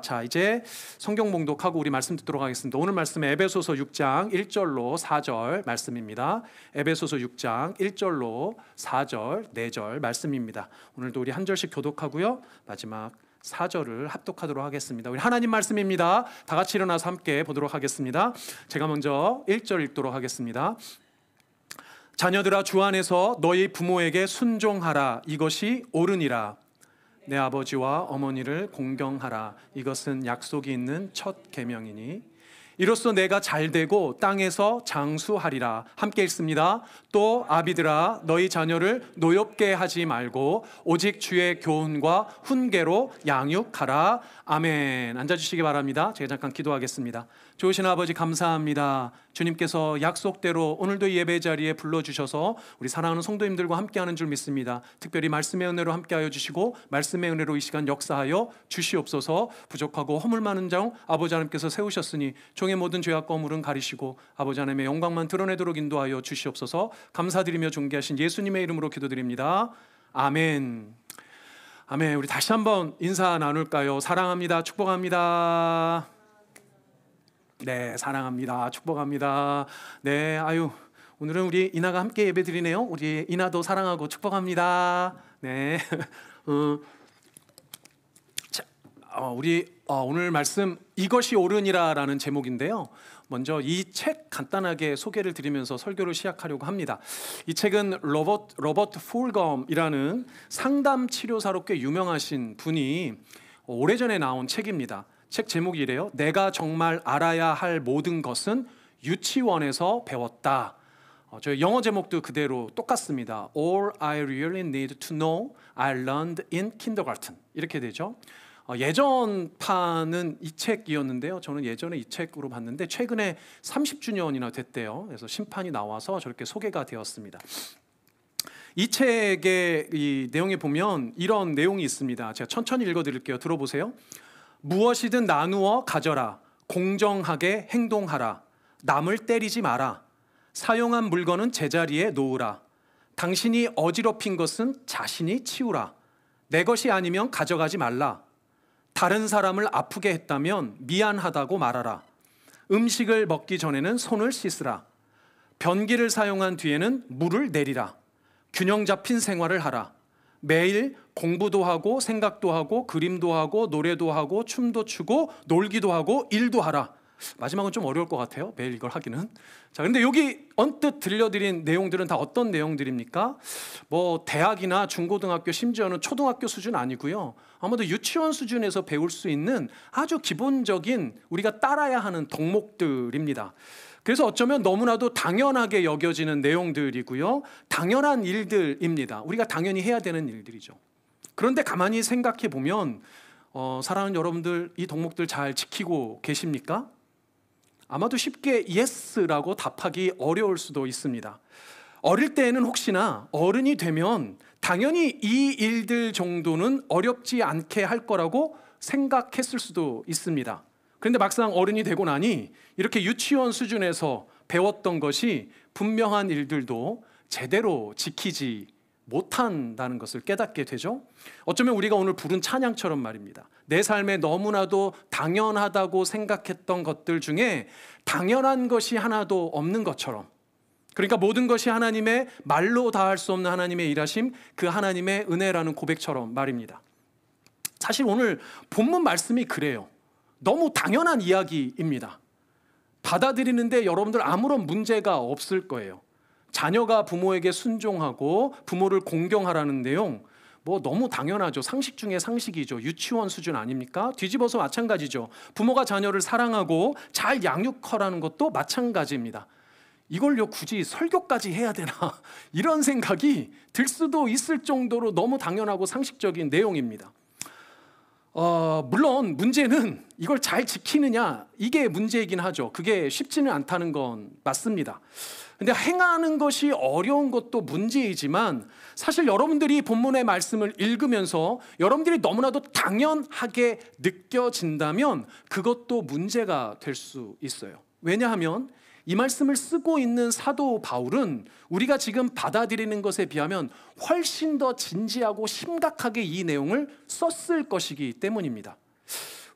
자, 이제 성경 봉독하고 우리 말씀 듣도록 하겠습니다. 오늘 말씀은 에베소서 6장 1절로 4절 말씀입니다. 에베소서 6장 1절로 4절, 4절 말씀입니다. 오늘도 우리 한 절씩 교독하고요, 마지막 4절을 합독하도록 하겠습니다. 우리 하나님 말씀입니다. 다 같이 일어나서 함께 보도록 하겠습니다. 제가 먼저 1절 읽도록 하겠습니다. 자녀들아, 주 안에서 너희 부모에게 순종하라. 이것이 옳으니라. 내 아버지와 어머니를 공경하라. 이것은 약속이 있는 첫 계명이니 이로써 내가 잘되고 땅에서 장수하리라. 함께 읽습니다. 또 아비들아, 너희 자녀를 노엽게 하지 말고 오직 주의 교훈과 훈계로 양육하라. 아멘. 앉아주시기 바랍니다. 제가 잠깐 기도하겠습니다. 좋으신 아버지, 감사합니다. 주님께서 약속대로 오늘도 이 예배 자리에 불러주셔서 우리 사랑하는 성도님들과 함께하는 줄 믿습니다. 특별히 말씀의 은혜로 함께하여 주시고 말씀의 은혜로 이 시간 역사하여 주시옵소서. 부족하고 허물 많은 자 아버지 하나님께서 세우셨으니 종의 모든 죄와 거물은 가리시고 아버지 하나님의 영광만 드러내도록 인도하여 주시옵소서. 감사드리며 존귀하신 예수님의 이름으로 기도드립니다. 아멘. 아멘. 우리 다시 한번 인사 나눌까요? 사랑합니다. 축복합니다. 네, 사랑합니다. 축복합니다. 네, 오늘은 우리 이나가 함께 예배드리네요. 우리 이나도 사랑하고 축복합니다. 네. 자, 우리 오늘 말씀 이것이 옳으니라라는 제목인데요. 먼저 이 책 간단하게 소개를 드리면서 설교를 시작하려고 합니다. 이 책은 로버트 풀검이라는 상담 치료사로 꽤 유명하신 분이 오래전에 나온 책입니다. 책 제목이 이래요. 내가 정말 알아야 할 모든 것은 유치원에서 배웠다. 저 영어 제목도 그대로 똑같습니다. All I really need to know, I learned in kindergarten. 이렇게 되죠. 예전판은 이 책이었는데요. 저는 예전에 이 책으로 봤는데 최근에 30주년이나 됐대요. 그래서 심판이 나와서 저렇게 소개가 되었습니다. 이 책의 이 내용에 보면 이런 내용이 있습니다. 제가 천천히 읽어드릴게요. 들어보세요. 무엇이든 나누어 가져라. 공정하게 행동하라. 남을 때리지 마라. 사용한 물건은 제자리에 놓으라. 당신이 어지럽힌 것은 자신이 치우라. 내 것이 아니면 가져가지 말라. 다른 사람을 아프게 했다면 미안하다고 말하라. 음식을 먹기 전에는 손을 씻으라. 변기를 사용한 뒤에는 물을 내리라. 균형 잡힌 생활을 하라. 매일 공부도 하고 생각도 하고 그림도 하고 노래도 하고 춤도 추고 놀기도 하고 일도 하라. 마지막은 좀 어려울 것 같아요. 매일 이걸 하기는. 자, 근데 여기 언뜻 들려드린 내용들은 다 어떤 내용들입니까? 뭐 대학이나 중고등학교, 심지어는 초등학교 수준 아니고요. 아마도 유치원 수준에서 배울 수 있는 아주 기본적인 우리가 따라야 하는 덕목들입니다. 그래서 어쩌면 너무나도 당연하게 여겨지는 내용들이고요. 당연한 일들입니다. 우리가 당연히 해야 되는 일들이죠. 그런데 가만히 생각해 보면 사랑하는 여러분들, 이 덕목들 잘 지키고 계십니까? 아마도 쉽게 예스라고 답하기 어려울 수도 있습니다. 어릴 때에는 혹시나 어른이 되면 당연히 이 일들 정도는 어렵지 않게 할 거라고 생각했을 수도 있습니다. 그런데 막상 어른이 되고 나니 이렇게 유치원 수준에서 배웠던 것이 분명한 일들도 제대로 지키지 못한다는 것을 깨닫게 되죠. 어쩌면 우리가 오늘 부른 찬양처럼 말입니다. 내 삶에 너무나도 당연하다고 생각했던 것들 중에 당연한 것이 하나도 없는 것처럼, 그러니까 모든 것이 하나님의 말로 다 할 수 없는 하나님의 일하심, 그 하나님의 은혜라는 고백처럼 말입니다. 사실 오늘 본문 말씀이 그래요. 너무 당연한 이야기입니다. 받아들이는데 여러분들 아무런 문제가 없을 거예요. 자녀가 부모에게 순종하고 부모를 공경하라는 내용, 뭐 너무 당연하죠. 상식 중에 상식이죠. 유치원 수준 아닙니까? 뒤집어서 마찬가지죠. 부모가 자녀를 사랑하고 잘 양육하라는 것도 마찬가지입니다. 이걸요 굳이 설교까지 해야 되나 이런 생각이 들 수도 있을 정도로 너무 당연하고 상식적인 내용입니다. 물론 문제는 이걸 잘 지키느냐, 이게 문제이긴 하죠. 그게 쉽지는 않다는 건 맞습니다. 근데 행하는 것이 어려운 것도 문제이지만 사실 여러분들이 본문의 말씀을 읽으면서 여러분들이 너무나도 당연하게 느껴진다면 그것도 문제가 될 수 있어요. 왜냐하면 이 말씀을 쓰고 있는 사도 바울은 우리가 지금 받아들이는 것에 비하면 훨씬 더 진지하고 심각하게 이 내용을 썼을 것이기 때문입니다.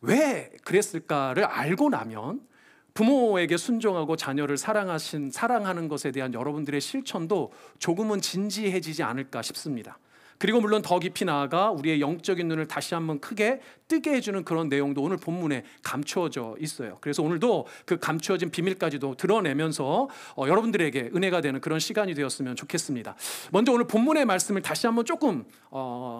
왜 그랬을까를 알고 나면 부모에게 순종하고 자녀를 사랑하는 것에 대한 여러분들의 실천도 조금은 진지해지지 않을까 싶습니다. 그리고 물론 더 깊이 나아가 우리의 영적인 눈을 다시 한번 크게 뜨게 해주는 그런 내용도 오늘 본문에 감추어져 있어요. 그래서 오늘도 그 감추어진 비밀까지도 드러내면서 여러분들에게 은혜가 되는 그런 시간이 되었으면 좋겠습니다. 먼저 오늘 본문의 말씀을 다시 한번 조금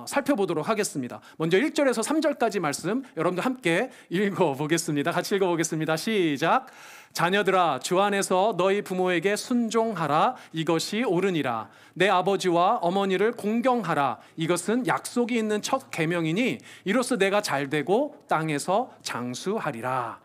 살펴보도록 하겠습니다. 먼저 1절에서 3절까지 말씀 여러분들 함께 읽어보겠습니다. 같이 읽어보겠습니다. 시작. 자녀들아, 주 안에서 너희 부모에게 순종하라. 이것이 옳으니라. 내 아버지와 어머니를 공경하라. 이것은 약속이 있는 첫 계명이니 이로써 내가 잘되고 땅에서 장수하리라.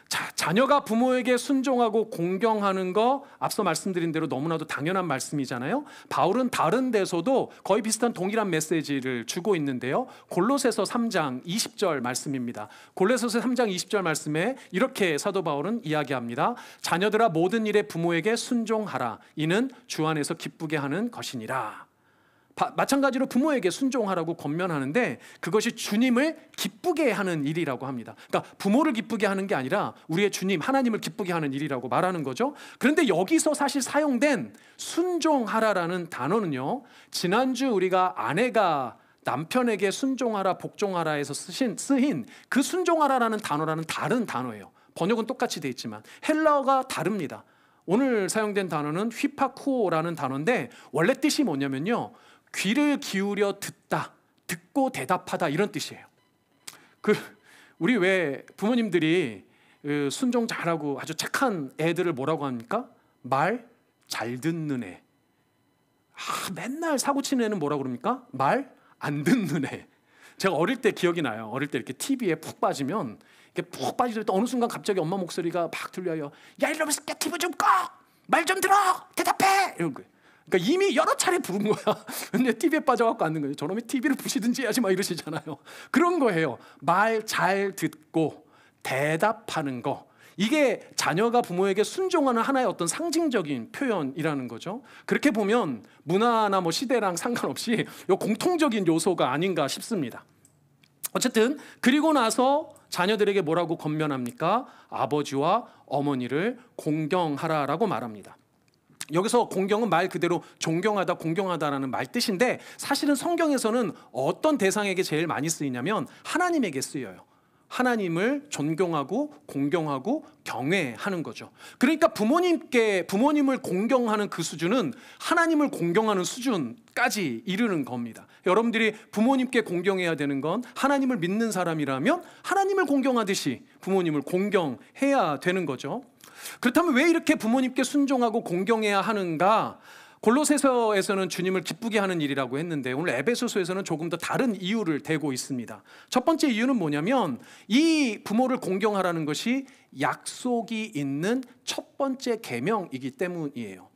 자, 자녀가 부모에게 순종하고 공경하는 거 앞서 말씀드린 대로 너무나도 당연한 말씀이잖아요. 바울은 다른 데서도 거의 비슷한 동일한 메시지를 주고 있는데요. 골로새서 3장 20절 말씀입니다. 골로새서 3장 20절 말씀에 이렇게 사도 바울은 이야기합니다. 자녀들아, 모든 일에 부모에게 순종하라. 이는 주 안에서 기쁘게 하는 것이니라. 마찬가지로 부모에게 순종하라고 권면하는데 그것이 주님을 기쁘게 하는 일이라고 합니다. 그러니까 부모를 기쁘게 하는 게 아니라 우리의 주님 하나님을 기쁘게 하는 일이라고 말하는 거죠. 그런데 여기서 사실 사용된 순종하라라는 단어는요, 지난주 우리가 아내가 남편에게 순종하라 복종하라에서 쓰인 그 순종하라라는 단어라는 다른 단어예요. 번역은 똑같이 돼 있지만 헬라어가 다릅니다. 오늘 사용된 단어는 휘파쿠오라는 단어인데 원래 뜻이 뭐냐면요, 귀를 기울여 듣다, 듣고 대답하다, 이런 뜻이에요. 우리 왜 부모님들이 순종 잘하고 아주 착한 애들을 뭐라고 합니까? 말 잘 듣는 애. 맨날 사고 치는 애는 뭐라고 그럽니까? 말 안 듣는 애. 제가 어릴 때 기억이 나요. 어릴 때 이렇게 TV에 푹 빠지면 이렇게 푹 빠지다 어느 순간 갑자기 엄마 목소리가 막 들려요. 야, 이놈의 새끼야, TV 좀 꺼! 말 좀 들어! 대답해! 이런 거예요. 그러니까 이미 여러 차례 부른 거야. 근데 TV에 빠져갖고 앉는 거예요. 저놈이 TV를 부시든지 해야지 막 이러시잖아요. 그런 거예요. 말 잘 듣고 대답하는 거. 이게 자녀가 부모에게 순종하는 하나의 어떤 상징적인 표현이라는 거죠. 그렇게 보면 문화나 뭐 시대랑 상관없이 이 공통적인 요소가 아닌가 싶습니다. 어쨌든 그리고 나서 자녀들에게 뭐라고 권면합니까? 아버지와 어머니를 공경하라라고 말합니다. 여기서 공경은 말 그대로 존경하다, 공경하다라는 말 뜻인데 사실은 성경에서는 어떤 대상에게 제일 많이 쓰이냐면 하나님에게 쓰여요. 하나님을 존경하고 공경하고 경외하는 거죠. 그러니까 부모님을 공경하는 그 수준은 하나님을 공경하는 수준까지 이르는 겁니다. 여러분들이 부모님께 공경해야 되는 건 하나님을 믿는 사람이라면 하나님을 공경하듯이 부모님을 공경해야 되는 거죠. 그렇다면 왜 이렇게 부모님께 순종하고 공경해야 하는가? 골로새서에서는 주님을 기쁘게 하는 일이라고 했는데 오늘 에베소서에서는 조금 더 다른 이유를 대고 있습니다. 첫 번째 이유는 뭐냐면 이 부모를 공경하라는 것이 약속이 있는 첫 번째 계명이기 때문이에요.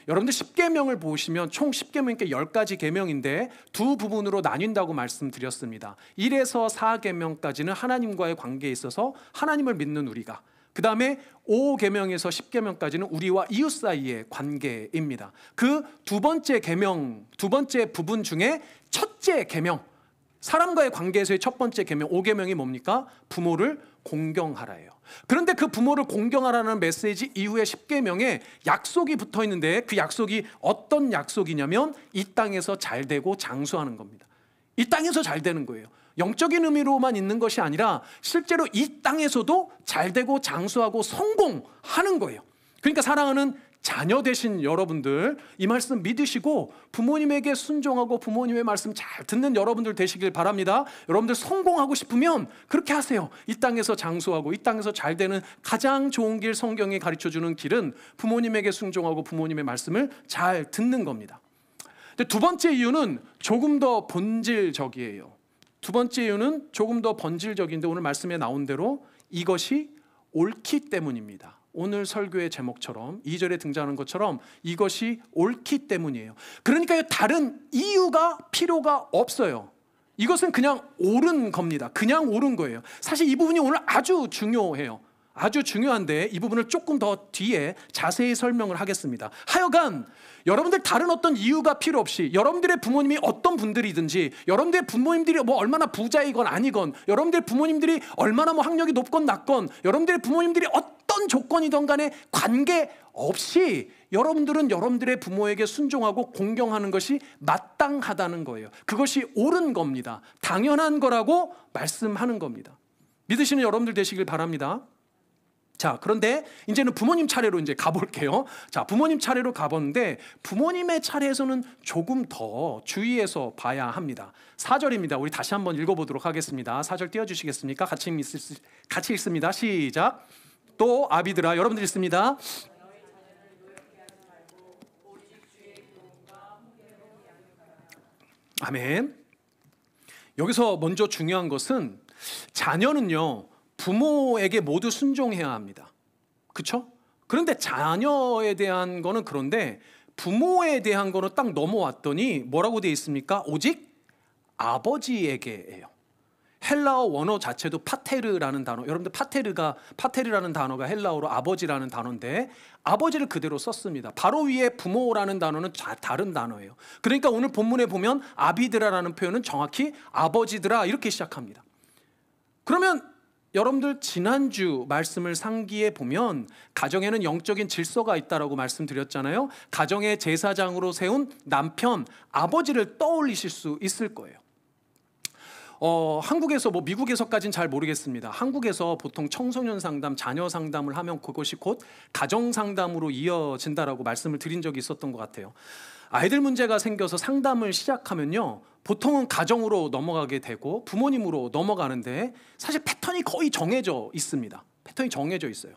여러분들 10계명을 보시면 총 10계명이니까 10가지 계명인데 두 부분으로 나뉜다고 말씀드렸습니다. 1에서 4계명까지는 하나님과의 관계에 있어서 하나님을 믿는 우리가, 그 다음에 5계명에서 10계명까지는 우리와 이웃 사이의 관계입니다. 그 두 번째 계명, 두 번째 부분 중에 첫째 계명, 사람과의 관계에서의 첫 번째 계명 5계명이 뭡니까? 부모를 공경하라예요. 그런데 그 부모를 공경하라는 메시지 이후에 10계명에 약속이 붙어 있는데 그 약속이 어떤 약속이냐면 이 땅에서 잘 되고 장수하는 겁니다. 이 땅에서 잘 되는 거예요. 영적인 의미로만 있는 것이 아니라 실제로 이 땅에서도 잘 되고 장수하고 성공하는 거예요. 그러니까 사랑하는 자녀 되신 여러분들, 이 말씀 믿으시고 부모님에게 순종하고 부모님의 말씀 잘 듣는 여러분들 되시길 바랍니다. 여러분들 성공하고 싶으면 그렇게 하세요. 이 땅에서 장수하고 이 땅에서 잘 되는 가장 좋은 길, 성경이 가르쳐주는 길은 부모님에게 순종하고 부모님의 말씀을 잘 듣는 겁니다. 근데 두 번째 이유는 조금 더 본질적이에요. 두 번째 이유는 조금 더 본질적인데 오늘 말씀에 나온 대로 이것이 옳기 때문입니다. 오늘 설교의 제목처럼 2절에 등장하는 것처럼 이것이 옳기 때문이에요. 그러니까 다른 이유가 필요가 없어요. 이것은 그냥 옳은 겁니다. 그냥 옳은 거예요. 사실 이 부분이 오늘 아주 중요해요. 아주 중요한데 이 부분을 조금 더 뒤에 자세히 설명을 하겠습니다. 하여간 여러분들 다른 어떤 이유가 필요 없이 여러분들의 부모님이 어떤 분들이든지, 여러분들의 부모님들이 뭐 얼마나 부자이건 아니건, 여러분들의 부모님들이 얼마나 뭐 학력이 높건 낮건, 여러분들의 부모님들이 어떤 조건이든 간에 관계없이 여러분들은 여러분들의 부모에게 순종하고 공경하는 것이 마땅하다는 거예요. 그것이 옳은 겁니다. 당연한 거라고 말씀하는 겁니다. 믿으시는 여러분들 되시길 바랍니다. 자, 그런데 이제는 부모님 차례로 이제 가볼게요. 자, 부모님 차례로 가보는데 부모님의 차례에서는 조금 더 주의해서 봐야 합니다. 4절입니다. 우리 다시 한번 읽어보도록 하겠습니다. 4절 띄워주시겠습니까? 같이 읽습니다. 시작. 또 아비들아, 여러분들 읽습니다. 아멘. 여기서 먼저 중요한 것은 자녀는요, 부모에게 모두 순종해야 합니다. 그렇죠? 그런데 자녀에 대한 거는 그런데 부모에 대한 거는 딱 넘어왔더니 뭐라고 되어 있습니까? 오직 아버지에게예요. 헬라어 원어 자체도 파테르라는 단어, 여러분들 파테르라는 단어가 헬라어로 아버지라는 단어인데 아버지를 그대로 썼습니다. 바로 위에 부모라는 단어는 다른 단어예요. 그러니까 오늘 본문에 보면 아비드라라는 표현은 정확히 아버지들아 이렇게 시작합니다. 그러면 여러분들 지난주 말씀을 상기해 보면 가정에는 영적인 질서가 있다라고 말씀드렸잖아요. 가정의 제사장으로 세운 남편, 아버지를 떠올리실 수 있을 거예요. 한국에서 뭐 미국에서까지는 잘 모르겠습니다. 한국에서 보통 청소년 상담, 자녀 상담을 하면 그것이 곧 가정 상담으로 이어진다라고 말씀을 드린 적이 있었던 것 같아요. 아이들 문제가 생겨서 상담을 시작하면요, 보통은 가정으로 넘어가게 되고 부모님으로 넘어가는데 사실 패턴이 거의 정해져 있습니다. 패턴이 정해져 있어요.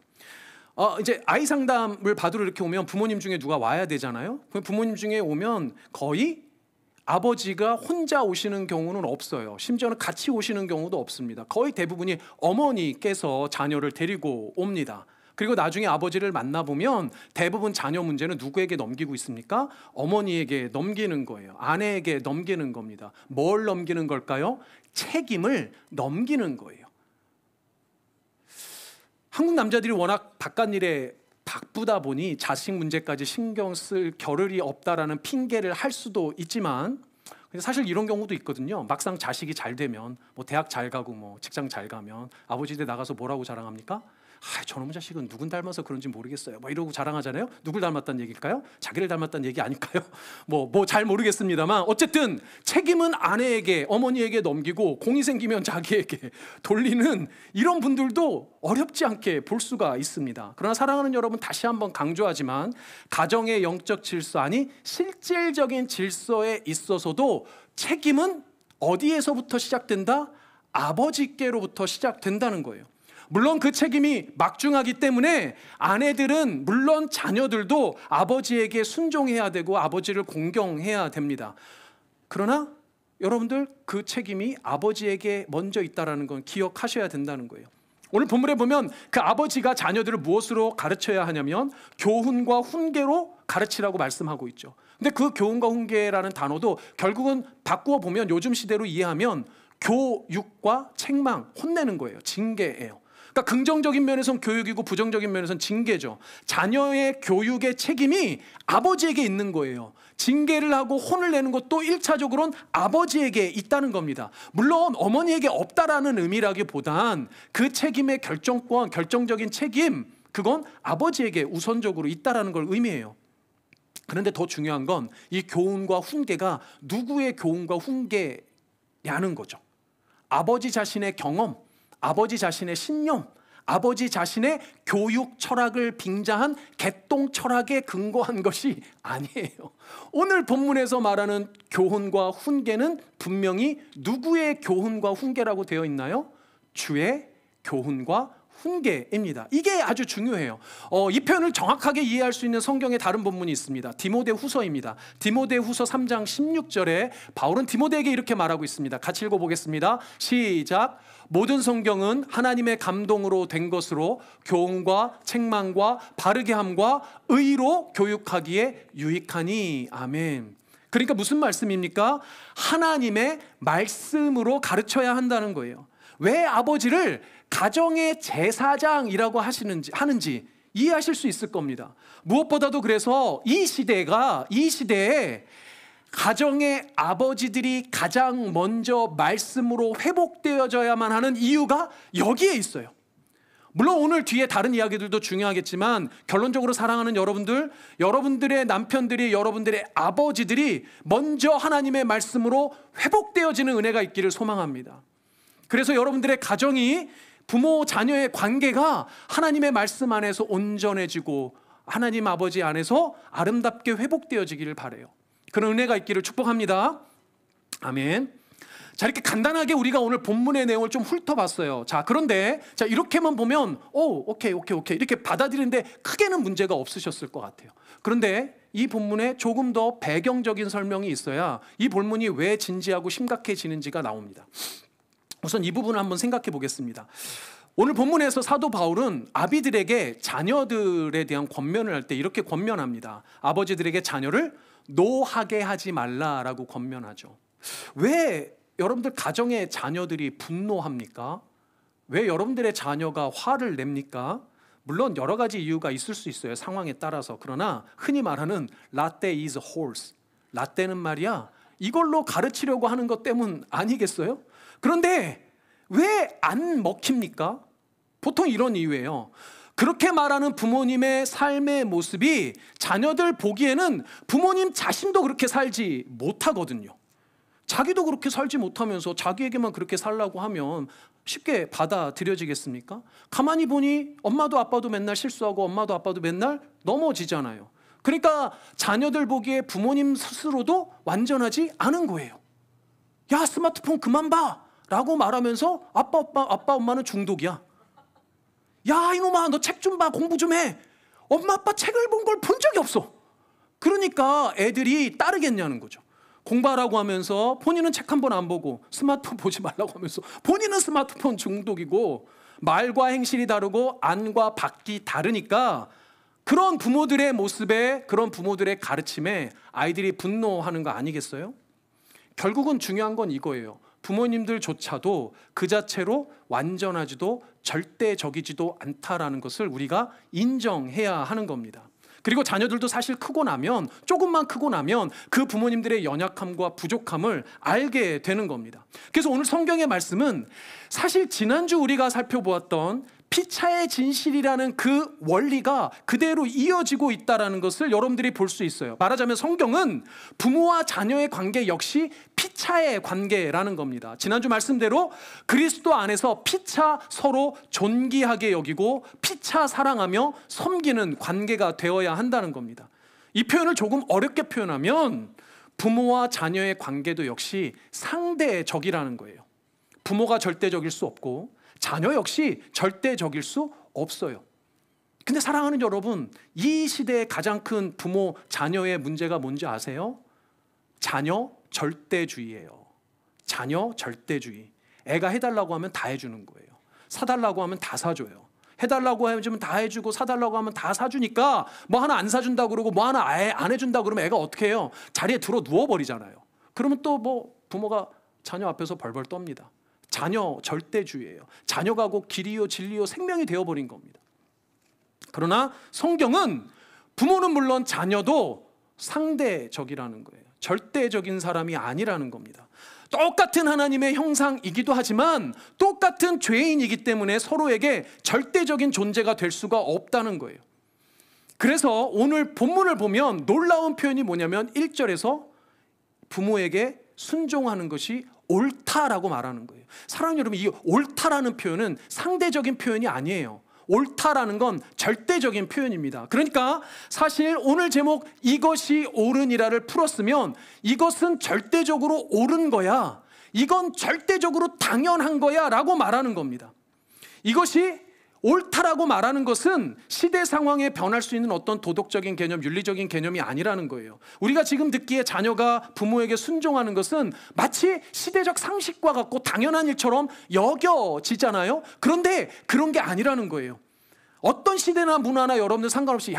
이제 아이 상담을 받으러 이렇게 오면 부모님 중에 누가 와야 되잖아요. 부모님 중에 오면 거의 아버지가 혼자 오시는 경우는 없어요. 심지어는 같이 오시는 경우도 없습니다. 거의 대부분이 어머니께서 자녀를 데리고 옵니다. 그리고 나중에 아버지를 만나보면 대부분 자녀 문제는 누구에게 넘기고 있습니까? 어머니에게 넘기는 거예요. 아내에게 넘기는 겁니다. 뭘 넘기는 걸까요? 책임을 넘기는 거예요. 한국 남자들이 워낙 바깥일에 바쁘다 보니 자식 문제까지 신경 쓸 겨를이 없다라는 핑계를 할 수도 있지만 사실 이런 경우도 있거든요. 막상 자식이 잘 되면 뭐 대학 잘 가고 뭐 직장 잘 가면 아버지들 나가서 뭐라고 자랑합니까? 저놈 자식은 누군 닮아서 그런지 모르겠어요. 뭐 이러고 자랑하잖아요. 누굴 닮았다는 얘기일까요? 자기를 닮았다는 얘기 아닐까요? 뭐 잘 모르겠습니다만 어쨌든 책임은 아내에게, 어머니에게 넘기고 공이 생기면 자기에게 돌리는 이런 분들도 어렵지 않게 볼 수가 있습니다. 그러나 사랑하는 여러분, 다시 한번 강조하지만 가정의 영적 질서, 아니 실질적인 질서에 있어서도 책임은 어디에서부터 시작된다? 아버지께로부터 시작된다는 거예요. 물론 그 책임이 막중하기 때문에 아내들은, 물론 자녀들도 아버지에게 순종해야 되고 아버지를 공경해야 됩니다. 그러나 여러분들 그 책임이 아버지에게 먼저 있다는 건 기억하셔야 된다는 거예요. 오늘 본문에 보면 그 아버지가 자녀들을 무엇으로 가르쳐야 하냐면 교훈과 훈계로 가르치라고 말씀하고 있죠. 근데 그 교훈과 훈계라는 단어도 결국은 바꾸어 보면 요즘 시대로 이해하면 교육과 책망, 혼내는 거예요. 징계예요. 그러니까 긍정적인 면에서는 교육이고 부정적인 면에서는 징계죠. 자녀의 교육의 책임이 아버지에게 있는 거예요. 징계를 하고 혼을 내는 것도 1차적으로는 아버지에게 있다는 겁니다. 물론 어머니에게 없다라는 의미라기보단 그 책임의 결정권, 결정적인 책임, 그건 아버지에게 우선적으로 있다라는 걸 의미해요. 그런데 더 중요한 건 이 교훈과 훈계가 누구의 교훈과 훈계냐는 거죠. 아버지 자신의 경험, 아버지 자신의 신념, 아버지 자신의 교육 철학을 빙자한 개똥 철학에 근거한 것이 아니에요. 오늘 본문에서 말하는 교훈과 훈계는 분명히 누구의 교훈과 훈계라고 되어 있나요? 주의 교훈과 훈계입니다. 이게 아주 중요해요. 이 표현을 정확하게 이해할 수 있는 성경의 다른 본문이 있습니다. 디모데후서입니다. 디모데후서 3장 16절에 바울은 디모데에게 이렇게 말하고 있습니다. 같이 읽어보겠습니다. 시작. 모든 성경은 하나님의 감동으로 된 것으로 교훈과 책망과 바르게 함과 의로 교육하기에 유익하니. 아멘. 그러니까 무슨 말씀입니까? 하나님의 말씀으로 가르쳐야 한다는 거예요. 왜 아버지를 가정의 제사장이라고 하는지 이해하실 수 있을 겁니다. 무엇보다도 그래서 이 시대에 가정의 아버지들이 가장 먼저 말씀으로 회복되어져야만 하는 이유가 여기에 있어요. 물론 오늘 뒤에 다른 이야기들도 중요하겠지만 결론적으로 사랑하는 여러분들, 여러분들의 남편들이, 여러분들의 아버지들이 먼저 하나님의 말씀으로 회복되어지는 은혜가 있기를 소망합니다. 그래서 여러분들의 가정이, 부모 자녀의 관계가 하나님의 말씀 안에서 온전해지고 하나님 아버지 안에서 아름답게 회복되어지기를 바라요. 그런 은혜가 있기를 축복합니다. 아멘. 자, 이렇게 간단하게 우리가 오늘 본문의 내용을 좀 훑어봤어요. 자, 그런데 이렇게만 보면 오케이 이렇게 받아들이는데 크게는 문제가 없으셨을 것 같아요. 그런데 이 본문에 조금 더 배경적인 설명이 있어야 이 본문이 왜 진지하고 심각해지는지가 나옵니다. 우선 이 부분을 한번 생각해 보겠습니다. 오늘 본문에서 사도 바울은 아비들에게 자녀들에 대한 권면을 할 때 이렇게 권면합니다. 아버지들에게 자녀를 노하게 하지 말라라고 권면하죠. 왜 여러분들 가정의 자녀들이 분노합니까? 왜 여러분들의 자녀가 화를 냅니까? 물론 여러 가지 이유가 있을 수 있어요, 상황에 따라서. 그러나 흔히 말하는 라떼 is horse, 라떼는 말이야, 이걸로 가르치려고 하는 것 때문 아니겠어요? 그런데 왜 안 먹힙니까? 보통 이런 이유예요. 그렇게 말하는 부모님의 삶의 모습이 자녀들 보기에는 부모님 자신도 그렇게 살지 못하거든요. 자기도 그렇게 살지 못하면서 자기에게만 그렇게 살라고 하면 쉽게 받아들여지겠습니까? 가만히 보니 엄마도 아빠도 맨날 실수하고 엄마도 아빠도 맨날 넘어지잖아요. 그러니까 자녀들 보기에 부모님 스스로도 완전하지 않은 거예요. 야, 스마트폰 그만 봐 라고 말하면서 아빠 엄마는 중독이야. 야, 이놈아, 너 책 좀 봐, 공부 좀 해. 엄마 아빠 책을 본 걸 본 적이 없어. 그러니까 애들이 따르겠냐는 거죠. 공부하라고 하면서 본인은 책 한 번 안 보고 스마트폰 보지 말라고 하면서 본인은 스마트폰 중독이고, 말과 행실이 다르고 안과 밖이 다르니까 그런 부모들의 모습에, 그런 부모들의 가르침에 아이들이 분노하는 거 아니겠어요? 결국은 중요한 건 이거예요. 부모님들조차도 그 자체로 완전하지도 절대적이지도 않다라는 것을 우리가 인정해야 하는 겁니다. 그리고 자녀들도 사실 크고 나면, 조금만 크고 나면 그 부모님들의 연약함과 부족함을 알게 되는 겁니다. 그래서 오늘 성경의 말씀은 사실 지난주 우리가 살펴보았던 피차의 진실이라는 그 원리가 그대로 이어지고 있다는 것을 여러분들이 볼 수 있어요. 말하자면 성경은 부모와 자녀의 관계 역시 피차의 관계라는 겁니다. 지난주 말씀대로 그리스도 안에서 피차 서로 존귀하게 여기고 피차 사랑하며 섬기는 관계가 되어야 한다는 겁니다. 이 표현을 조금 어렵게 표현하면 부모와 자녀의 관계도 역시 상대적이라는 거예요. 부모가 절대적일 수 없고 자녀 역시 절대적일 수 없어요. 근데 사랑하는 여러분, 이 시대의 가장 큰 부모 자녀의 문제가 뭔지 아세요? 자녀 절대주의예요. 자녀 절대주의. 애가 해달라고 하면 다 해주는 거예요. 사달라고 하면 다 사줘요. 해달라고 해주면 다 해주고 사달라고 하면 다 사주니까 뭐 하나 안 사준다고 그러고 뭐 하나 아예 안 해준다고 그러면 애가 어떻게 해요? 자리에 들어 누워버리잖아요. 그러면 또 뭐 부모가 자녀 앞에서 벌벌 떱니다. 자녀 절대주의예요. 자녀가 곧 길이요 진리요 생명이 되어버린 겁니다. 그러나 성경은 부모는 물론 자녀도 상대적이라는 거예요. 절대적인 사람이 아니라는 겁니다. 똑같은 하나님의 형상이기도 하지만 똑같은 죄인이기 때문에 서로에게 절대적인 존재가 될 수가 없다는 거예요. 그래서 오늘 본문을 보면 놀라운 표현이 뭐냐면 1절에서 부모에게 순종하는 것이 옳다라고 말하는 거예요. 사랑하는 여러분, 이 옳다라는 표현은 상대적인 표현이 아니에요. 옳다라는 건 절대적인 표현입니다. 그러니까 사실 오늘 제목 이것이 옳으니라를 풀었으면 이것은 절대적으로 옳은 거야, 이건 절대적으로 당연한 거야 라고 말하는 겁니다. 이것이 옳다라고 말하는 것은 시대 상황에 변할 수 있는 어떤 도덕적인 개념, 윤리적인 개념이 아니라는 거예요. 우리가 지금 듣기에 자녀가 부모에게 순종하는 것은 마치 시대적 상식과 같고 당연한 일처럼 여겨지잖아요. 그런데 그런 게 아니라는 거예요. 어떤 시대나 문화나 여러분들 상관없이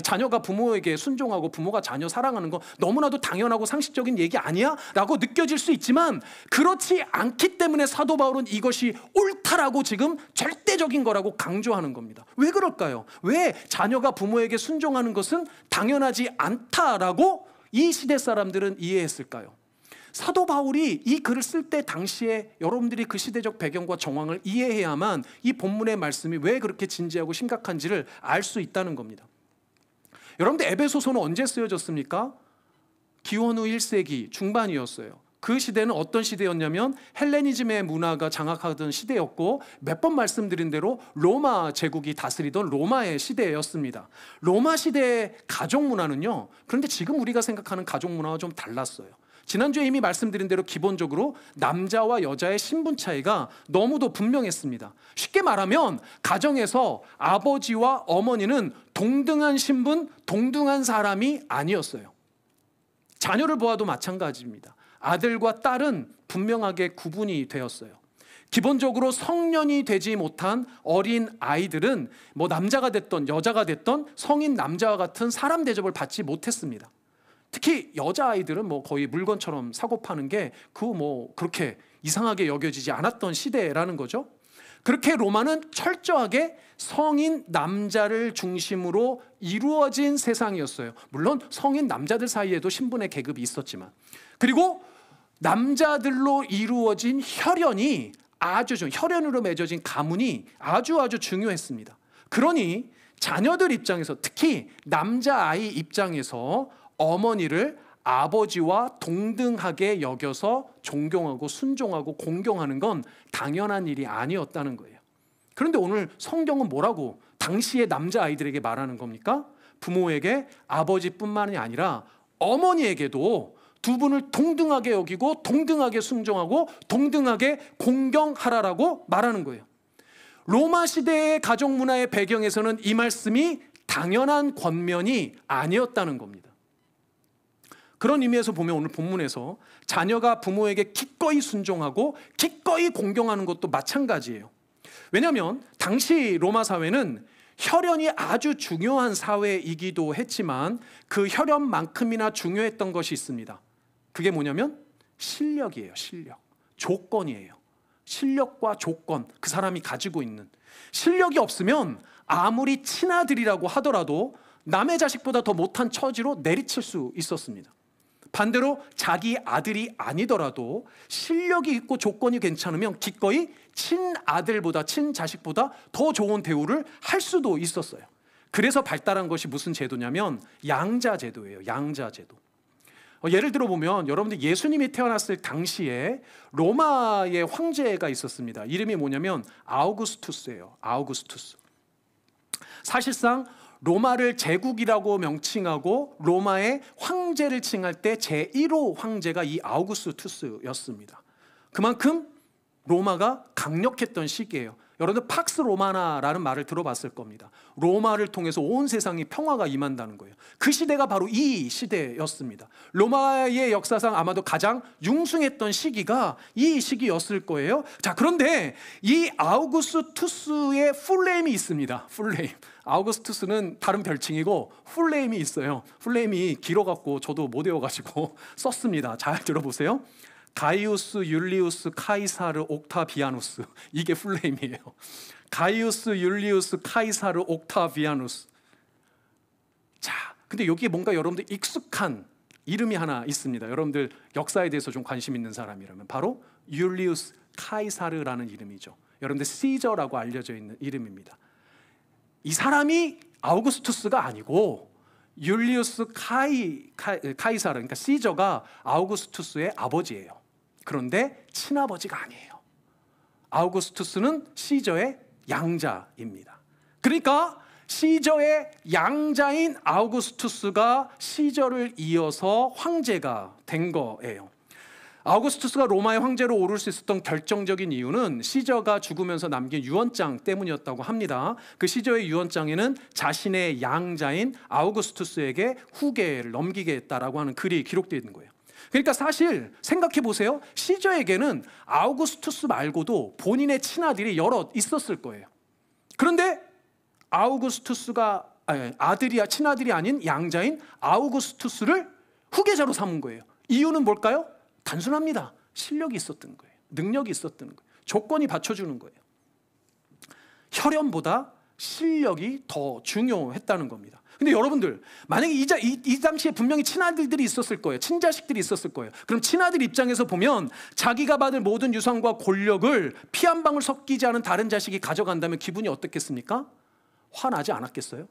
자녀가 부모에게 순종하고 부모가 자녀 사랑하는 거 너무나도 당연하고 상식적인 얘기 아니야? 라고 느껴질 수 있지만 그렇지 않기 때문에 사도 바울은 이것이 옳다라고 지금 절대적인 거라고 강조하는 겁니다. 왜 그럴까요? 왜 자녀가 부모에게 순종하는 것은 당연하지 않다라고 이 시대 사람들은 이해했을까요? 사도 바울이 이 글을 쓸 때 당시에 여러분들이 그 시대적 배경과 정황을 이해해야만 이 본문의 말씀이 왜 그렇게 진지하고 심각한지를 알 수 있다는 겁니다. 여러분들 에베소서는 언제 쓰여졌습니까? 기원 후 1세기 중반이었어요. 그 시대는 어떤 시대였냐면 헬레니즘의 문화가 장악하던 시대였고 몇 번 말씀드린 대로 로마 제국이 다스리던 로마의 시대였습니다. 로마 시대의 가족 문화는요, 그런데 지금 우리가 생각하는 가족 문화와 좀 달랐어요. 지난주에 이미 말씀드린 대로 기본적으로 남자와 여자의 신분 차이가 너무도 분명했습니다. 쉽게 말하면 가정에서 아버지와 어머니는 동등한 신분, 동등한 사람이 아니었어요. 자녀를 보아도 마찬가지입니다. 아들과 딸은 분명하게 구분이 되었어요. 기본적으로 성년이 되지 못한 어린 아이들은 남자가 됐던 여자가 됐던 성인 남자와 같은 사람 대접을 받지 못했습니다. 특히 여자아이들은 거의 물건처럼 사고 파는 게 그렇게 이상하게 여겨지지 않았던 시대라는 거죠. 그렇게 로마는 철저하게 성인 남자를 중심으로 이루어진 세상이었어요. 물론 성인 남자들 사이에도 신분의 계급이 있었지만, 그리고 남자들로 이루어진 혈연으로 맺어진 가문이 아주 중요했습니다. 그러니 자녀들 입장에서, 특히 남자아이 입장에서 어머니를 아버지와 동등하게 여겨서 존경하고 순종하고 공경하는 건 당연한 일이 아니었다는 거예요. 그런데 오늘 성경은 뭐라고 당시의 남자아이들에게 말하는 겁니까? 부모에게 아버지뿐만이 아니라 어머니에게도 두 분을 동등하게 여기고 동등하게 순종하고 동등하게 공경하라라고 말하는 거예요. 로마 시대의 가족 문화의 배경에서는 이 말씀이 당연한 권면이 아니었다는 겁니다. 그런 의미에서 보면 오늘 본문에서 자녀가 부모에게 기꺼이 순종하고 기꺼이 공경하는 것도 마찬가지예요. 왜냐하면 당시 로마 사회는 혈연이 아주 중요한 사회이기도 했지만 그 혈연만큼이나 중요했던 것이 있습니다. 그게 뭐냐면 실력이에요. 조건이에요. 실력과 조건, 그 사람이 가지고 있는 실력이 없으면 아무리 친아들이라고 하더라도 남의 자식보다 더 못한 처지로 내리칠 수 있었습니다. 반대로 자기 아들이 아니더라도 실력이 있고 조건이 괜찮으면 기꺼이 친아들보다 친자식보다 더 좋은 대우를 할 수도 있었어요. 그래서 발달한 것이 무슨 제도냐면 양자제도예요. 양자제도. 예를 들어 보면 여러분들 예수님이 태어났을 당시에 로마의 황제가 있었습니다. 이름이 뭐냐면 아우구스투스예요. 아우구스투스. 사실상 로마를 제국이라고 명칭하고 로마의 황제를 칭할 때 제1호 황제가 이 아우구스투스였습니다. 그만큼 로마가 강력했던 시기예요. 여러분들 팍스 로마나라는 말을 들어봤을 겁니다. 로마를 통해서 온 세상이 평화가 임한다는 거예요. 그 시대가 바로 이 시대였습니다. 로마의 역사상 아마도 가장 융숭했던 시기가 이 시기였을 거예요. 자, 그런데 이 아우구스투스의 풀네임이 있습니다. 풀네임. 아우구스투스는 다른 별칭이고 풀네임이 있어요. 풀네임이 길어갖고 저도 못 외워가지고 썼습니다. 잘 들어보세요. 가이우스 율리우스 카이사르 옥타비아누스. 이게 풀네임이에요. 가이우스 율리우스 카이사르 옥타비아누스. 자, 근데 여기에 뭔가 여러분들 익숙한 이름이 하나 있습니다. 여러분들 역사에 대해서 좀 관심 있는 사람이라면 바로 율리우스 카이사르라는 이름이죠. 여러분들 시저라고 알려져 있는 이름입니다. 이 사람이 아우구스투스가 아니고 율리우스 카이사르, 그러니까 시저가 아우구스투스의 아버지예요. 그런데 친아버지가 아니에요. 아우구스투스는 시저의 양자입니다. 그러니까 시저의 양자인 아우구스투스가 시저를 이어서 황제가 된 거예요. 아우구스투스가 로마의 황제로 오를 수 있었던 결정적인 이유는 시저가 죽으면서 남긴 유언장 때문이었다고 합니다. 그 시저의 유언장에는 자신의 양자인 아우구스투스에게 후계를 넘기겠다라고 하는 글이 기록되어 있는 거예요. 그러니까 사실 생각해 보세요. 시저에게는 아우구스투스 말고도 본인의 친아들이 여럿 있었을 거예요. 그런데 아우구스투스가 친아들이 아닌 양자인 아우구스투스를 후계자로 삼은 거예요. 이유는 뭘까요? 단순합니다. 실력이 있었던 거예요. 능력이 있었던 거예요. 조건이 받쳐주는 거예요. 혈연보다 실력이 더 중요했다는 겁니다. 근데 여러분들, 만약에 이 당시에 분명히 친아들들이 있었을 거예요. 친자식들이 있었을 거예요. 그럼 친아들 입장에서 보면 자기가 받을 모든 유산과 권력을 피 한 방울 섞이지 않은 다른 자식이 가져간다면 기분이 어떻겠습니까? 화나지 않았겠어요?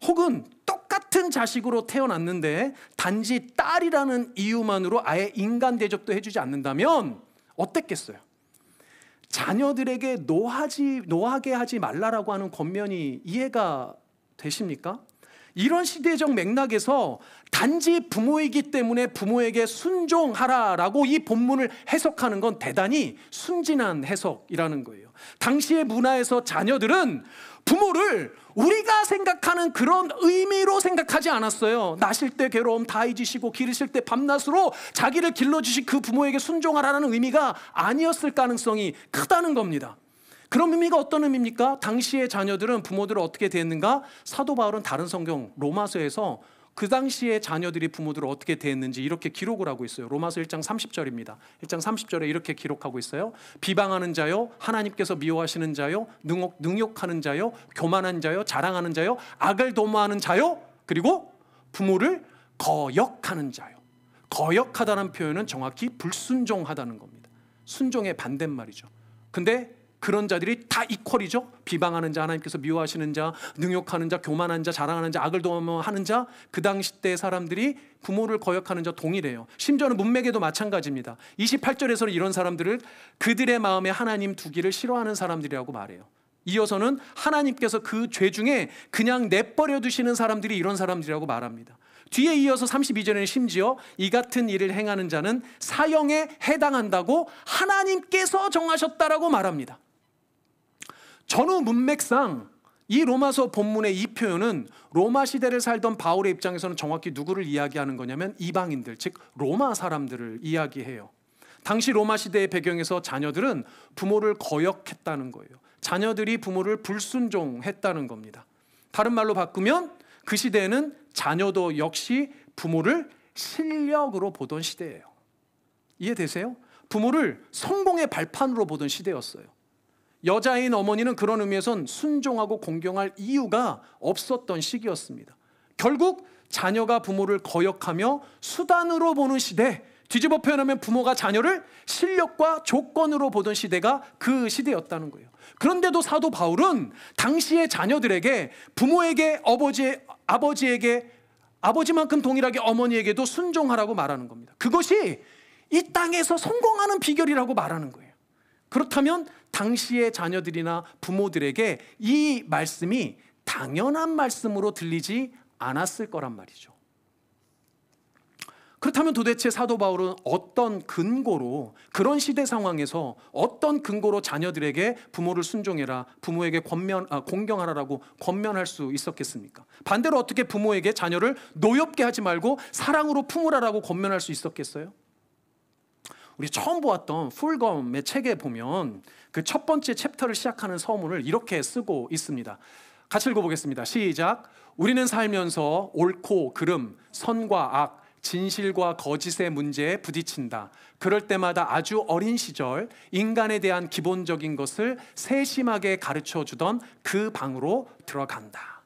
혹은 똑같은 자식으로 태어났는데 단지 딸이라는 이유만으로 아예 인간 대접도 해주지 않는다면 어땠겠어요? 자녀들에게 노하게 하지 말라라고 하는 권면이 이해가 되십니까? 이런 시대적 맥락에서 단지 부모이기 때문에 부모에게 순종하라라고 이 본문을 해석하는 건 대단히 순진한 해석이라는 거예요. 당시의 문화에서 자녀들은 부모를 우리가 생각하는 그런 의미로 생각하지 않았어요. 나실 때 괴로움 다 잊으시고 기르실 때 밤낮으로 자기를 길러주신 그 부모에게 순종하라는 의미가 아니었을 가능성이 크다는 겁니다. 그런 의미가 어떤 의미입니까? 당시의 자녀들은 부모들을 어떻게 대했는가? 사도 바울은 다른 성경 로마서에서 그 당시의 자녀들이 부모들을 어떻게 대했는지 이렇게 기록을 하고 있어요. 로마서 1장 30절입니다. 1장 30절에 이렇게 기록하고 있어요. 비방하는 자요, 하나님께서 미워하시는 자요, 능욕하는 자요, 교만한 자요, 자랑하는 자요, 악을 도모하는 자요, 그리고 부모를 거역하는 자요. 거역하다는 표현은 정확히 불순종하다는 겁니다. 순종의 반대말이죠. 근데 그런 자들이 다 이퀄이죠. 비방하는 자, 하나님께서 미워하시는 자, 능욕하는 자, 교만한 자, 자랑하는 자, 악을 도모하는 자, 그 당시 때 사람들이 부모를 거역하는 자 동일해요. 심지어는 문맥에도 마찬가지입니다. 28절에서는 이런 사람들을 그들의 마음에 하나님 두기를 싫어하는 사람들이라고 말해요. 이어서는 하나님께서 그 죄 중에 그냥 내버려 두시는 사람들이 이런 사람들이라고 말합니다. 뒤에 이어서 32절에는 심지어 이 같은 일을 행하는 자는 사형에 해당한다고 하나님께서 정하셨다라고 말합니다. 전후 문맥상 이 로마서 본문의 이 표현은 로마 시대를 살던 바울의 입장에서는 정확히 누구를 이야기하는 거냐면 이방인들, 즉 로마 사람들을 이야기해요. 당시 로마 시대의 배경에서 자녀들은 부모를 거역했다는 거예요. 자녀들이 부모를 불순종했다는 겁니다. 다른 말로 바꾸면 그 시대에는 자녀도 역시 부모를 실력으로 보던 시대예요. 이해되세요? 부모를 성공의 발판으로 보던 시대였어요. 여자인 어머니는 그런 의미에선 순종하고 공경할 이유가 없었던 시기였습니다. 결국 자녀가 부모를 거역하며 수단으로 보는 시대, 뒤집어 표현하면 부모가 자녀를 실력과 조건으로 보던 시대가 그 시대였다는 거예요. 그런데도 사도 바울은 당시의 자녀들에게 부모에게 아버지에게 아버지만큼 동일하게 어머니에게도 순종하라고 말하는 겁니다. 그것이 이 땅에서 성공하는 비결이라고 말하는 거예요. 그렇다면 당시의 자녀들이나 부모들에게 이 말씀이 당연한 말씀으로 들리지 않았을 거란 말이죠. 그렇다면 도대체 사도 바울은 어떤 근거로, 그런 시대 상황에서 어떤 근거로 자녀들에게 부모를 순종해라, 부모에게 공경하라라고 권면할 수 있었겠습니까? 반대로 어떻게 부모에게 자녀를 노엽게 하지 말고 사랑으로 품으라라고 권면할 수 있었겠어요? 우리 처음 보았던 풀검의 책에 보면 그 첫 번째 챕터를 시작하는 서문을 이렇게 쓰고 있습니다. 같이 읽어보겠습니다. 시작. 우리는 살면서 옳고 그름, 선과 악, 진실과 거짓의 문제에 부딪힌다. 그럴 때마다 아주 어린 시절 인간에 대한 기본적인 것을 세심하게 가르쳐주던 그 방으로 들어간다.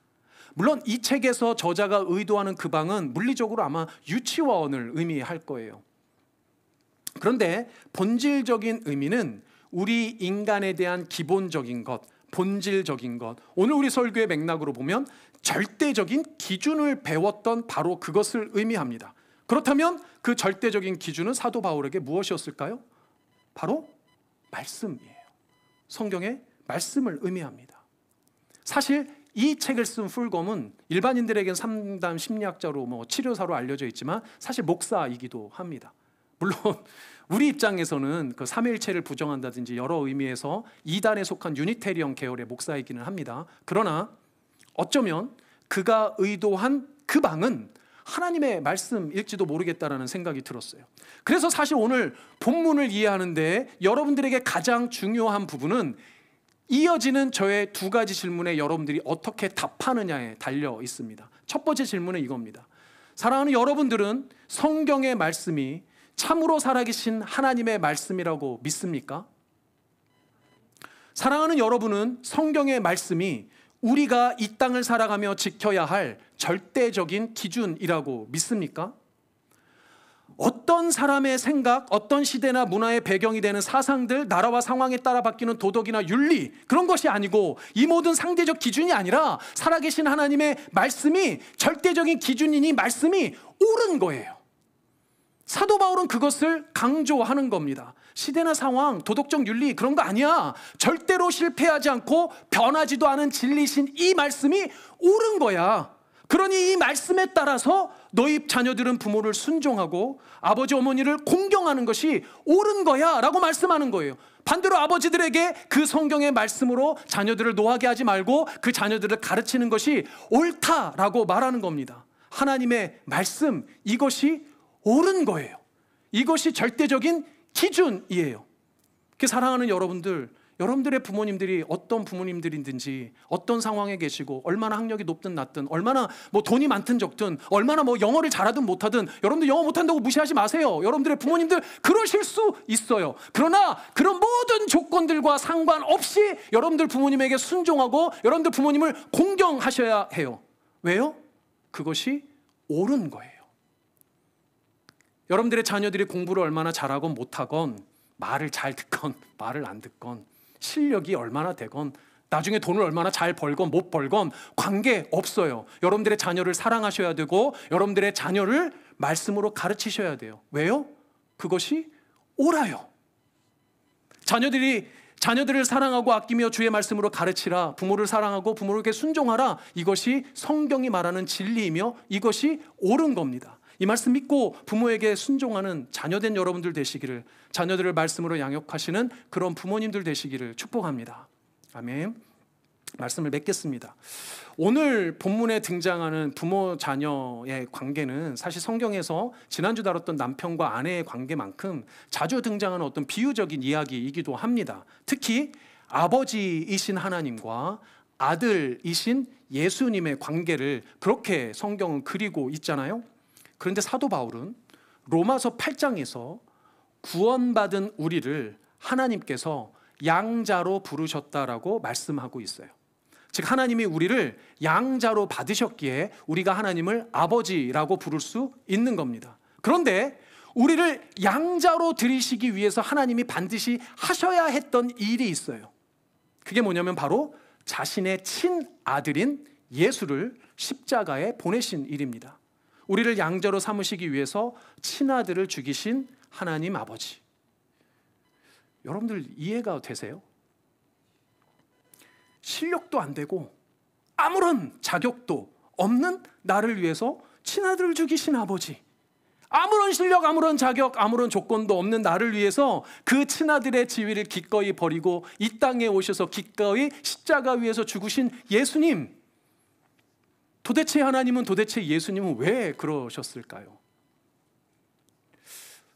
물론 이 책에서 저자가 의도하는 그 방은 물리적으로 아마 유치원을 의미할 거예요. 그런데 본질적인 의미는 우리 인간에 대한 기본적인 것, 본질적인 것, 오늘 우리 설교의 맥락으로 보면 절대적인 기준을 배웠던 바로 그것을 의미합니다. 그렇다면 그 절대적인 기준은 사도 바울에게 무엇이었을까요? 바로 말씀이에요. 성경의 말씀을 의미합니다. 사실 이 책을 쓴 풀검은 일반인들에게는 상담 심리학자로 치료사로 알려져 있지만 사실 목사이기도 합니다. 물론 우리 입장에서는 그 삼위일체를 부정한다든지 여러 의미에서 이단에 속한 유니테리언 계열의 목사이기는 합니다. 그러나 어쩌면 그가 의도한 그 방은 하나님의 말씀일지도 모르겠다라는 생각이 들었어요. 그래서 사실 오늘 본문을 이해하는데 여러분들에게 가장 중요한 부분은 이어지는 저의 두 가지 질문에 여러분들이 어떻게 답하느냐에 달려 있습니다. 첫 번째 질문은 이겁니다. 사랑하는 여러분들은 성경의 말씀이 참으로 살아계신 하나님의 말씀이라고 믿습니까? 사랑하는 여러분은 성경의 말씀이 우리가 이 땅을 살아가며 지켜야 할 절대적인 기준이라고 믿습니까? 어떤 사람의 생각, 어떤 시대나 문화의 배경이 되는 사상들, 나라와 상황에 따라 바뀌는 도덕이나 윤리, 그런 것이 아니고 이 모든 상대적 기준이 아니라 살아계신 하나님의 말씀이 절대적인 기준이니 말씀이 옳은 거예요. 사도 바울은 그것을 강조하는 겁니다. 시대나 상황, 도덕적 윤리 그런 거 아니야. 절대로 실패하지 않고 변하지도 않은 진리신 이 말씀이 옳은 거야. 그러니 이 말씀에 따라서 너희 자녀들은 부모를 순종하고 아버지 어머니를 공경하는 것이 옳은 거야 라고 말씀하는 거예요. 반대로 아버지들에게 그 성경의 말씀으로 자녀들을 노하게 하지 말고 그 자녀들을 가르치는 것이 옳다라고 말하는 겁니다. 하나님의 말씀, 이것이 옳은 거예요. 이것이 절대적인 기준이에요. 사랑하는 여러분들, 여러분들의 부모님들이 어떤 부모님들이든지 어떤 상황에 계시고 얼마나 학력이 높든 낮든 얼마나 돈이 많든 적든 얼마나 영어를 잘하든 못하든 여러분들 영어 못한다고 무시하지 마세요. 여러분들의 부모님들 그러실 수 있어요. 그러나 그런 모든 조건들과 상관없이 여러분들 부모님에게 순종하고 여러분들 부모님을 공경하셔야 해요. 왜요? 그것이 옳은 거예요. 여러분들의 자녀들이 공부를 얼마나 잘하건 못하건 말을 잘 듣건 말을 안 듣건 실력이 얼마나 되건 나중에 돈을 얼마나 잘 벌건 못 벌건 관계없어요. 여러분들의 자녀를 사랑하셔야 되고 여러분들의 자녀를 말씀으로 가르치셔야 돼요. 왜요? 그것이 옳아요. 자녀들을 사랑하고 아끼며 주의 말씀으로 가르치라. 부모를 사랑하고 부모에게 순종하라. 이것이 성경이 말하는 진리이며 이것이 옳은 겁니다. 이 말씀 믿고 부모에게 순종하는 자녀된 여러분들 되시기를, 자녀들을 말씀으로 양육하시는 그런 부모님들 되시기를 축복합니다. 아멘. 말씀을 맺겠습니다. 오늘 본문에 등장하는 부모 자녀의 관계는 사실 성경에서 지난주 다뤘던 남편과 아내의 관계만큼 자주 등장하는 어떤 비유적인 이야기이기도 합니다. 특히 아버지이신 하나님과 아들이신 예수님의 관계를 그렇게 성경은 그리고 있잖아요. 그런데 사도 바울은 로마서 8장에서 구원받은 우리를 하나님께서 양자로 부르셨다라고 말씀하고 있어요. 즉 하나님이 우리를 양자로 받으셨기에 우리가 하나님을 아버지라고 부를 수 있는 겁니다. 그런데 우리를 양자로 들이시기 위해서 하나님이 반드시 하셔야 했던 일이 있어요. 그게 뭐냐면 바로 자신의 친아들인 예수를 십자가에 보내신 일입니다. 우리를 양자로 삼으시기 위해서 친아들을 죽이신 하나님 아버지. 여러분들 이해가 되세요? 실력도 안 되고 아무런 자격도 없는 나를 위해서 친아들을 죽이신 아버지. 아무런 실력, 아무런 자격, 아무런 조건도 없는 나를 위해서 그 친아들의 지위를 기꺼이 버리고 이 땅에 오셔서 기꺼이 십자가 위에서 죽으신 예수님. 도대체 하나님은, 도대체 예수님은 왜 그러셨을까요?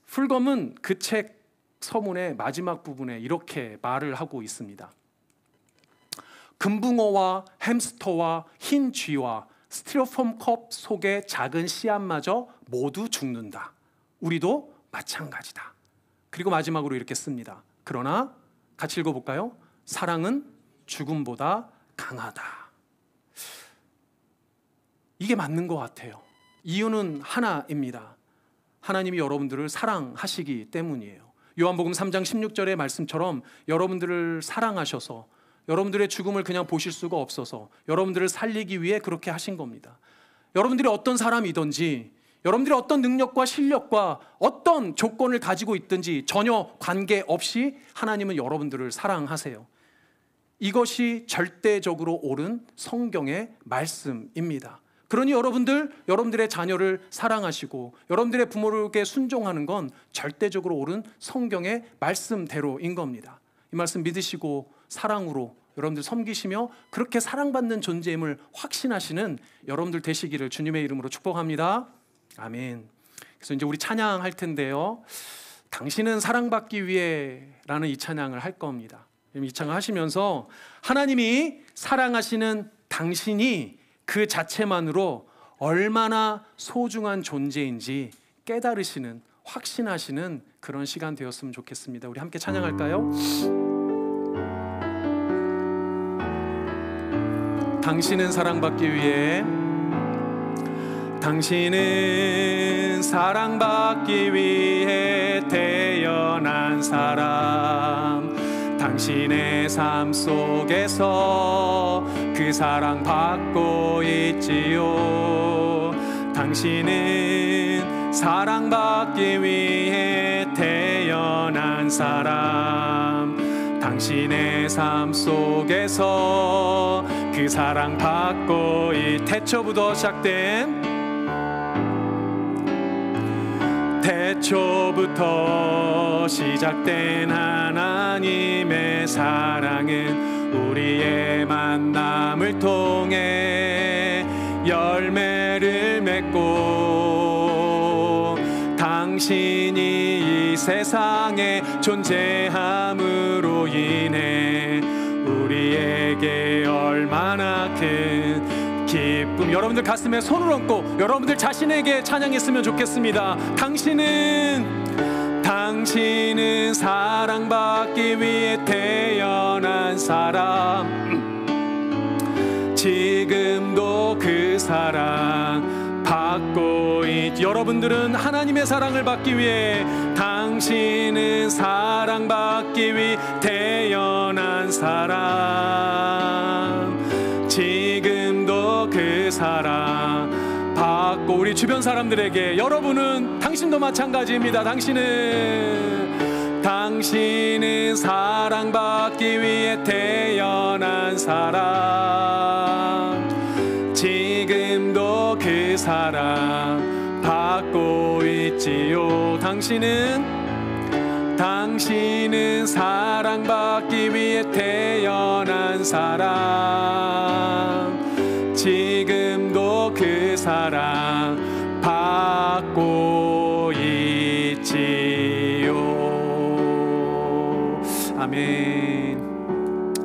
풀검은 그 책 서문의 마지막 부분에 이렇게 말을 하고 있습니다. 금붕어와 햄스터와 흰 쥐와 스티로폼 컵 속의 작은 씨앗마저 모두 죽는다. 우리도 마찬가지다. 그리고 마지막으로 이렇게 씁니다. 그러나 같이 읽어볼까요? 사랑은 죽음보다 강하다. 이게 맞는 것 같아요. 이유는 하나입니다. 하나님이 여러분들을 사랑하시기 때문이에요. 요한복음 3장 16절의 말씀처럼 여러분들을 사랑하셔서 여러분들의 죽음을 그냥 보실 수가 없어서 여러분들을 살리기 위해 그렇게 하신 겁니다. 여러분들이 어떤 사람이든지 여러분들이 어떤 능력과 실력과 어떤 조건을 가지고 있든지 전혀 관계없이 하나님은 여러분들을 사랑하세요. 이것이 절대적으로 옳은 성경의 말씀입니다. 그러니 여러분들의 자녀를 사랑하시고 여러분들의 부모에게 순종하는 건 절대적으로 옳은 성경의 말씀대로인 겁니다. 이 말씀 믿으시고 사랑으로 여러분들 섬기시며 그렇게 사랑받는 존재임을 확신하시는 여러분들 되시기를 주님의 이름으로 축복합니다. 아멘. 그래서 이제 우리 찬양할 텐데요. 당신은 사랑받기 위해 라는 이 찬양을 할 겁니다. 이 찬양 하시면서 하나님이 사랑하시는 당신이 그 자체만으로 얼마나 소중한 존재인지 깨달으시는, 확신하시는 그런 시간 되었으면 좋겠습니다. 우리 함께 찬양할까요? 당신은 사랑받기 위해, 당신은 사랑받기 위해 태어난 사람, 당신의 삶 속에서 그 사랑 받고 있지요. 당신은 사랑받기 위해 태어난 사람, 당신의 삶 속에서 그 사랑 받고 태초부터 시작된, 태초부터 시작된 하나님의 사랑은 우리의 만남을 통해 열매를 맺고, 당신이 이 세상에 존재함으로 인해 우리에게 얼마나 큰 기쁨. 여러분들 가슴에 손을 얹고 여러분들 자신에게 찬양했으면 좋겠습니다. 당신은 사랑받기 위해 태어난 사람, 지금도 그 사랑 받고 여러분들은 하나님의 사랑을 받기 위해, 당신은 사랑받기 위해 태어난 사람, 지금도 그 사랑 받고, 우리 주변 사람들에게 여러분은 당신도 마찬가지입니다. 당신은 사랑받기 위해 태어난 사람, 지금도 그 사랑 받고 있지요. 당신은 사랑받기 위해 태어난 사람, 지금도 그 사랑 받고 있지요. 아멘.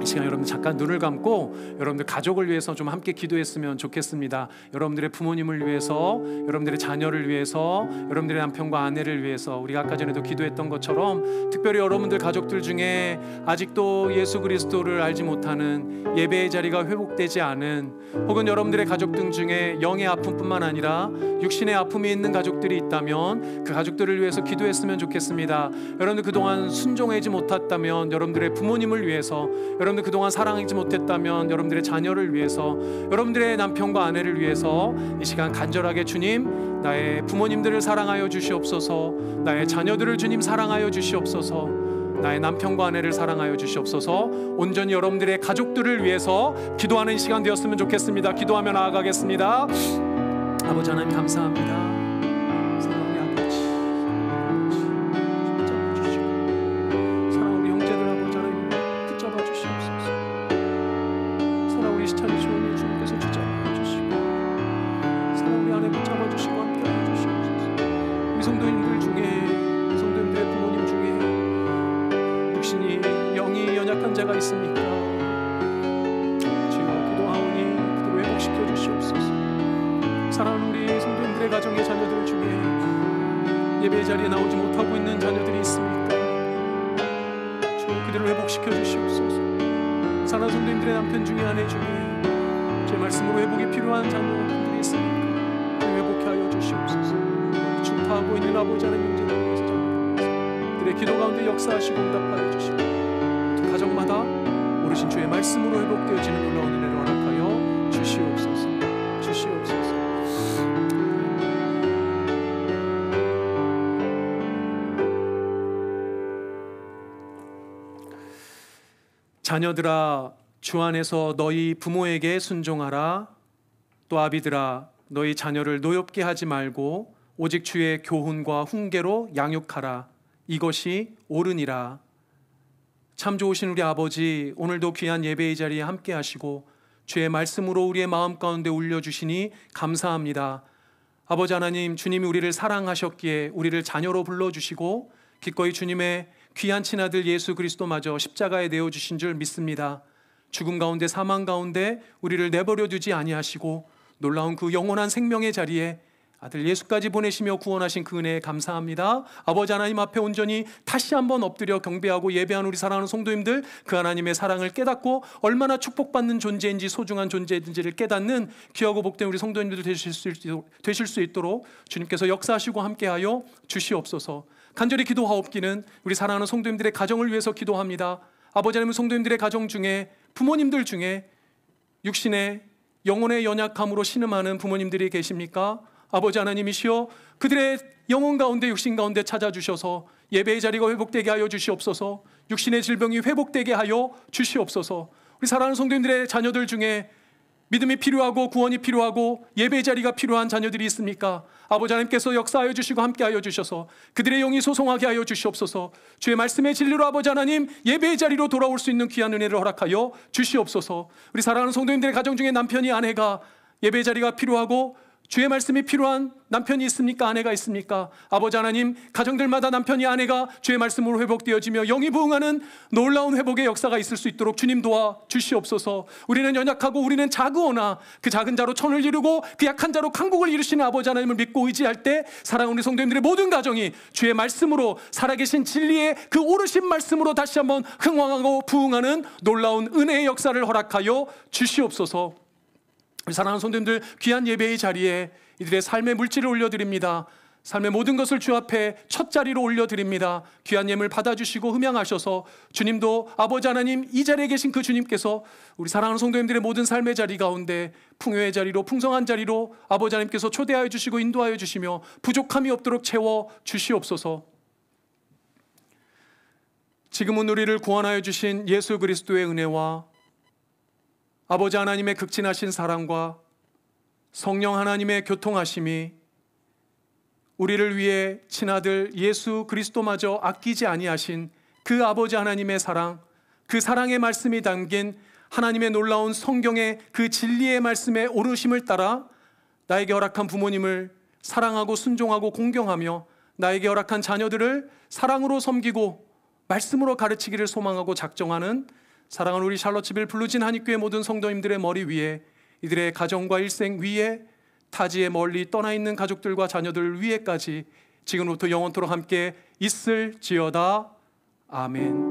이 시간 여러분 잠깐 눈을 감고 여러분들 가족을 위해서 좀 함께 기도했으면 좋겠습니다. 여러분들의 부모님을 위해서, 여러분들의 자녀를 위해서, 여러분들의 남편과 아내를 위해서, 우리가 아까 전에도 기도했던 것처럼 특별히 여러분들 가족들 중에 아직도 예수 그리스도를 알지 못하는, 예배의 자리가 회복되지 않은, 혹은 여러분들의 가족들 중에 영의 아픔뿐만 아니라 육신의 아픔이 있는 가족들이 있다면 그 가족들을 위해서 기도했으면 좋겠습니다. 여러분들 그동안 순종하지 못했다면 여러분들의 부모님을 위해서, 여러분들 그동안 사랑하지 못했다면 여러분들의 자녀를 위해서, 여러분들의 남편과 아내를 위해서 이 시간 간절하게 주님, 나의 부모님들을 사랑하여 주시옵소서, 나의 자녀들을 주님 사랑하여 주시옵소서, 나의 남편과 아내를 사랑하여 주시옵소서, 온전히 여러분들의 가족들을 위해서 기도하는 시간 되었으면 좋겠습니다. 기도하며 나아가겠습니다. 아버지 하나님 감사합니다. 예배의 자리에 나오지 못하고 있는 자녀들이 있습니까? 주 그들을 회복시켜 주시옵소서. 사랑하는 성도님들의 남편 중에, 아내 중에 제 말씀으로 회복이 필요한 자녀들이 있습니까? 회복해 하여 주시옵소서. 중파하고 있는 아버지 하나님 문제를 위해서 그들의 기도 가운데 역사하시고 응답하여 주시고, 또 가정마다 오르신 주의 말씀으로 회복되어지는 놀라운 은혜를 허락하여 주시옵소서. 자녀들아, 주 안에서 너희 부모에게 순종하라. 또 아비들아, 너희 자녀를 노엽게 하지 말고 오직 주의 교훈과 훈계로 양육하라. 이것이 옳으니라. 참 좋으신 우리 아버지, 오늘도 귀한 예배의 자리에 함께 하시고 주의 말씀으로 우리의 마음 가운데 울려주시니 감사합니다. 아버지 하나님, 주님이 우리를 사랑하셨기에 우리를 자녀로 불러주시고 기꺼이 주님의 귀한 친아들 예수 그리스도마저 십자가에 내어주신 줄 믿습니다. 죽음 가운데 사망 가운데 우리를 내버려 두지 아니하시고 놀라운 그 영원한 생명의 자리에 아들 예수까지 보내시며 구원하신 그 은혜에 감사합니다. 아버지 하나님 앞에 온전히 다시 한번 엎드려 경배하고 예배한 우리 사랑하는 성도님들, 그 하나님의 사랑을 깨닫고 얼마나 축복받는 존재인지 소중한 존재인지를 깨닫는 귀하고 복된 우리 성도님들 되실 수 있도록 주님께서 역사하시고 함께하여 주시옵소서. 간절히 기도하옵기는 우리 사랑하는 성도님들의 가정을 위해서 기도합니다. 아버지 하나님, 성도님들의 가정 중에, 부모님들 중에 육신의 영혼의 연약함으로 신음하는 부모님들이 계십니까? 아버지 하나님이시여, 그들의 영혼 가운데 육신 가운데 찾아주셔서 예배의 자리가 회복되게 하여 주시옵소서. 육신의 질병이 회복되게 하여 주시옵소서. 우리 사랑하는 성도님들의 자녀들 중에 믿음이 필요하고 구원이 필요하고 예배의 자리가 필요한 자녀들이 있습니까? 아버지 하나님께서 역사하여 주시고 함께하여 주셔서 그들의 영이 소송하게 하여 주시옵소서. 주의 말씀의 진리로 아버지 하나님 예배의 자리로 돌아올 수 있는 귀한 은혜를 허락하여 주시옵소서. 우리 사랑하는 성도님들의 가정 중에 남편이, 아내가 예배의 자리가 필요하고 주의 말씀이 필요한 남편이 있습니까? 아내가 있습니까? 아버지 하나님, 가정들마다 남편이, 아내가 주의 말씀으로 회복되어지며 영이 부응하는 놀라운 회복의 역사가 있을 수 있도록 주님 도와 주시옵소서. 우리는 연약하고 우리는 작으오나 그 작은 자로 천을 이루고 그 약한 자로 강국을 이루시는 아버지 하나님을 믿고 의지할 때 사랑하는 우리 성도님들의 모든 가정이 주의 말씀으로, 살아계신 진리의 그 오르신 말씀으로 다시 한번 흥왕하고 부응하는 놀라운 은혜의 역사를 허락하여 주시옵소서. 우리 사랑하는 성도님들, 귀한 예배의 자리에 이들의 삶의 물질을 올려드립니다. 삶의 모든 것을 주 앞에 첫 자리로 올려드립니다. 귀한 예물 받아주시고 흠양하셔서 주님도 아버지 하나님, 이 자리에 계신 그 주님께서 우리 사랑하는 성도님들의 모든 삶의 자리 가운데 풍요의 자리로, 풍성한 자리로 아버지 하나님께서 초대하여 주시고 인도하여 주시며 부족함이 없도록 채워 주시옵소서. 지금은 우리를 구원하여 주신 예수 그리스도의 은혜와 아버지 하나님의 극진하신 사랑과 성령 하나님의 교통하심이 우리를 위해 친아들 예수 그리스도마저 아끼지 아니하신 그 아버지 하나님의 사랑, 그 사랑의 말씀이 담긴 하나님의 놀라운 성경의 그 진리의 말씀의 오르심을 따라 나에게 허락한 부모님을 사랑하고 순종하고 공경하며 나에게 허락한 자녀들을 사랑으로 섬기고 말씀으로 가르치기를 소망하고 작정하는 사랑하는 우리 샬롯집을 블루진 한익교회 모든 성도님들의 머리 위에, 이들의 가정과 일생 위에, 타지에 멀리 떠나 있는 가족들과 자녀들 위에까지 지금부터 영원토록 함께 있을지어다. 아멘.